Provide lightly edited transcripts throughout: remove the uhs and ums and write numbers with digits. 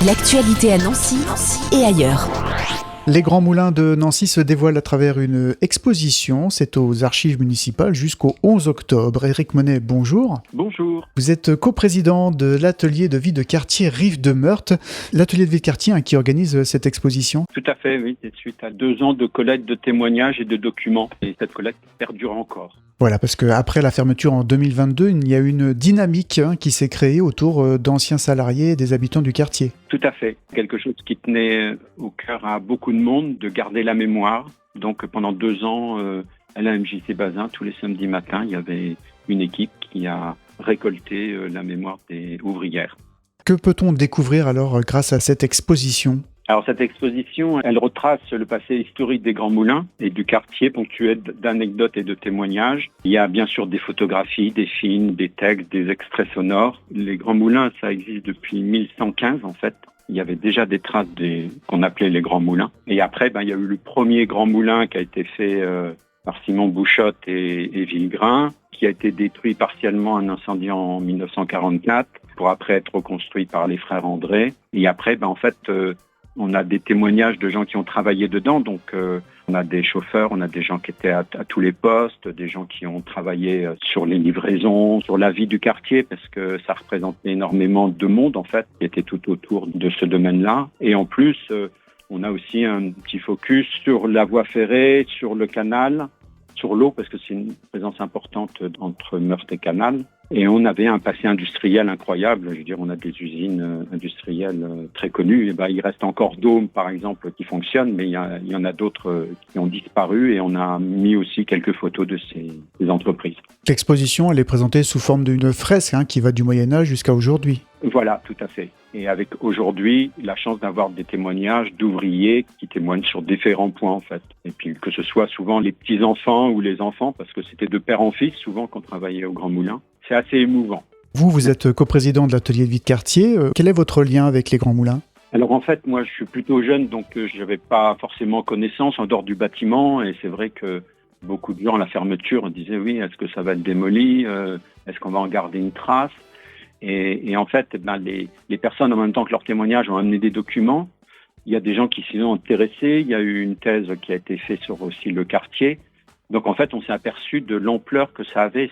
L'actualité à Nancy et ailleurs. Les Grands Moulins de Nancy se dévoilent à travers une exposition. C'est aux archives municipales jusqu'au 11 octobre. Éric Monet, bonjour. Bonjour. Vous êtes coprésident de l'atelier de vie de quartier Rive de Meurthe. L'atelier de vie de quartier qui organise cette exposition. Tout à fait, oui. C'est suite à 2 ans de collecte de témoignages et de documents. Et cette collecte perdure encore. Voilà, parce qu'après la fermeture en 2022, il y a une dynamique qui s'est créée autour d'anciens salariés et des habitants du quartier. Tout à fait. Quelque chose qui tenait au cœur à beaucoup de monde, de garder la mémoire. Donc pendant 2 ans, à la MJC Bazin, tous les samedis matins, il y avait une équipe qui a récolté la mémoire des ouvrières. Que peut-on découvrir alors grâce à cette exposition ? Alors cette exposition, elle retrace le passé historique des Grands Moulins et du quartier, ponctué d'anecdotes et de témoignages. Il y a bien sûr des photographies, des films, des textes, des extraits sonores. Les Grands Moulins, ça existe depuis 1115 en fait. Il y avait déjà des traces qu'on appelait les Grands Moulins. Et après, il y a eu le premier Grand Moulin qui a été fait par Simon Bouchotte et Villegrain, qui a été détruit partiellement en incendie en 1944, pour après être reconstruit par les frères André. Et après, on a des témoignages de gens qui ont travaillé dedans, donc on a des chauffeurs, on a des gens qui étaient à tous les postes, des gens qui ont travaillé sur les livraisons, sur la vie du quartier, parce que ça représentait énormément de monde en fait, qui était tout autour de ce domaine-là. Et en plus, on a aussi un petit focus sur la voie ferrée, sur le canal, sur l'eau, parce que c'est une présence importante entre Meurthe et Canal. Et on avait un passé industriel incroyable. Je veux dire, on a des usines industrielles très connues. Et il reste encore Dôme, par exemple, qui fonctionne, mais il y en a d'autres qui ont disparu. Et on a mis aussi quelques photos de ces entreprises. L'exposition, elle est présentée sous forme d'une fresque qui va du Moyen-Âge jusqu'à aujourd'hui. Voilà, tout à fait. Et avec aujourd'hui la chance d'avoir des témoignages d'ouvriers qui témoignent sur différents points en fait. Et puis que ce soit souvent les petits-enfants ou les enfants, parce que c'était de père en fils souvent qu'on travaillait au Grand Moulin. C'est assez émouvant. Vous êtes coprésident de l'atelier de vie de quartier. Quel est votre lien avec les Grands Moulins ? Alors en fait, moi je suis plutôt jeune, donc je n'avais pas forcément connaissance en dehors du bâtiment. Et c'est vrai que beaucoup de gens à la fermeture disaient oui, est-ce que ça va être démoli ? Est-ce qu'on va en garder une trace ? Et en fait, les personnes, en même temps que leurs témoignages, ont amené des documents. Il y a des gens qui s'y sont intéressés. Il y a eu une thèse qui a été faite sur aussi le quartier. Donc en fait, on s'est aperçu de l'ampleur que ça avait.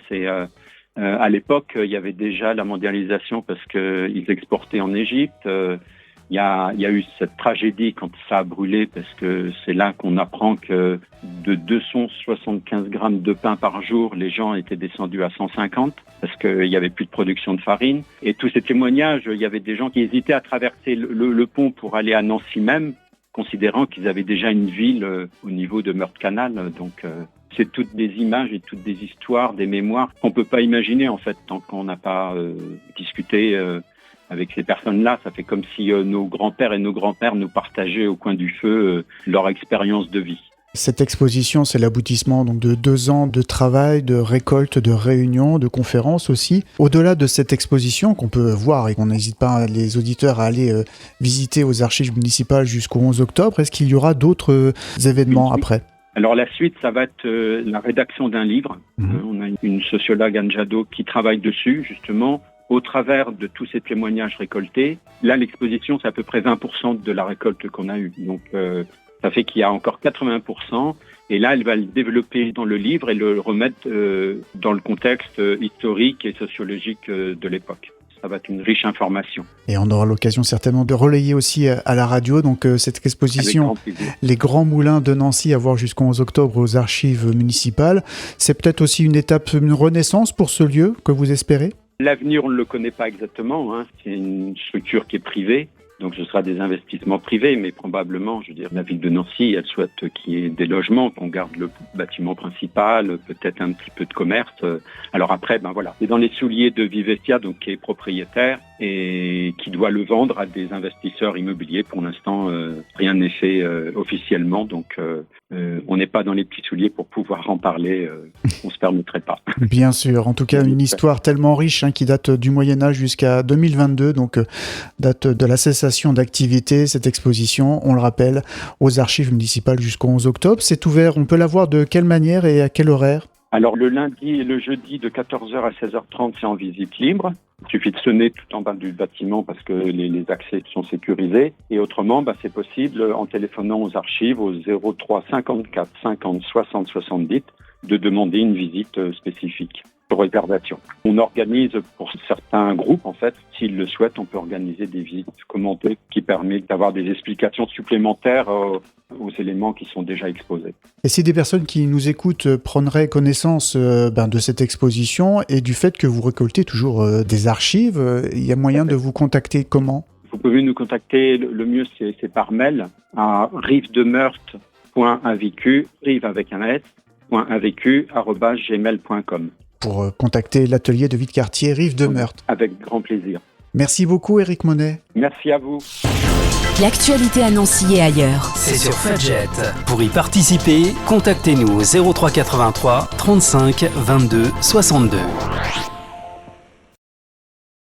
À l'époque, il y avait déjà la mondialisation parce qu'ils exportaient en Égypte. Il y a eu cette tragédie quand ça a brûlé, parce que c'est là qu'on apprend que de 275 grammes de pain par jour, les gens étaient descendus à 150 parce qu'il n'y avait plus de production de farine. Et tous ces témoignages, il y avait des gens qui hésitaient à traverser le pont pour aller à Nancy même, considérant qu'ils avaient déjà une ville au niveau de Meurthe-Canal. Donc c'est toutes des images et toutes des histoires, des mémoires qu'on ne peut pas imaginer en fait tant qu'on n'a pas discuté avec ces personnes-là. Ça fait comme si nos grands-pères et nos grands-pères nous partageaient au coin du feu leur expérience de vie. Cette exposition, c'est l'aboutissement donc de 2 ans de travail, de récolte, de réunions, de conférences aussi. Au-delà de cette exposition qu'on peut voir et qu'on n'hésite pas les auditeurs à aller visiter aux archives municipales jusqu'au 11 octobre, est-ce qu'il y aura d'autres événements après ? Alors la suite, ça va être la rédaction d'un livre. On a une sociologue, Anne Jadot, qui travaille dessus justement, au travers de tous ces témoignages récoltés. Là, l'exposition, c'est à peu près 20% de la récolte qu'on a eue. Donc, ça fait qu'il y a encore 80%. Et là, elle va le développer dans le livre et le remettre dans le contexte historique et sociologique de l'époque. Ça va être une riche information. Et on aura l'occasion certainement de relayer aussi à la radio donc cette exposition Les Grands Moulins de Nancy à voir jusqu'au 11 octobre aux archives municipales. C'est peut-être aussi une étape, une renaissance pour ce lieu que vous espérez ? L'avenir, on ne le connaît pas exactement. C'est une structure qui est privée. Donc ce sera des investissements privés, mais probablement, je veux dire, la ville de Nancy, elle souhaite qu'il y ait des logements, qu'on garde le bâtiment principal, peut-être un petit peu de commerce. Alors après, c'est dans les souliers de Vivestia, donc qui est propriétaire et qui doit le vendre à des investisseurs immobiliers. Pour l'instant, rien n'est fait officiellement, donc on n'est pas dans les petits souliers pour pouvoir en parler. On se permettrait pas. Bien sûr. En tout cas, une histoire tellement riche qui date du Moyen-Âge jusqu'à 2022, donc date de la cessation d'activité, cette exposition, on le rappelle, aux archives municipales jusqu'au 11 octobre. C'est ouvert, on peut la voir de quelle manière et à quel horaire ? Alors le lundi et le jeudi de 14h à 16h30, c'est en visite libre. Il suffit de sonner tout en bas du bâtiment parce que les accès sont sécurisés. Et autrement, c'est possible en téléphonant aux archives au 03 54 50 60 70 de demander une visite spécifique pour réservation. On organise pour certains groupes, en fait, s'ils le souhaitent, on peut organiser des visites commentées qui permettent d'avoir des explications supplémentaires aux éléments qui sont déjà exposés. Et si des personnes qui nous écoutent prendraient connaissance de cette exposition et du fait que vous récoltez toujours des archives, il y a moyen de vous contacter comment ? Vous pouvez nous contacter, le mieux c'est par mail à rivedemeurthe.invicu, rive avec un S, .invicu@gmail.com. Pour contacter l'atelier de vie de quartier Rive de Meurthe. Avec grand plaisir. Merci beaucoup Éric Monet. Merci à vous. L'actualité à Nancy et ailleurs. C'est sur Fudget. Pour y participer, contactez-nous au 03 83 35 22 62.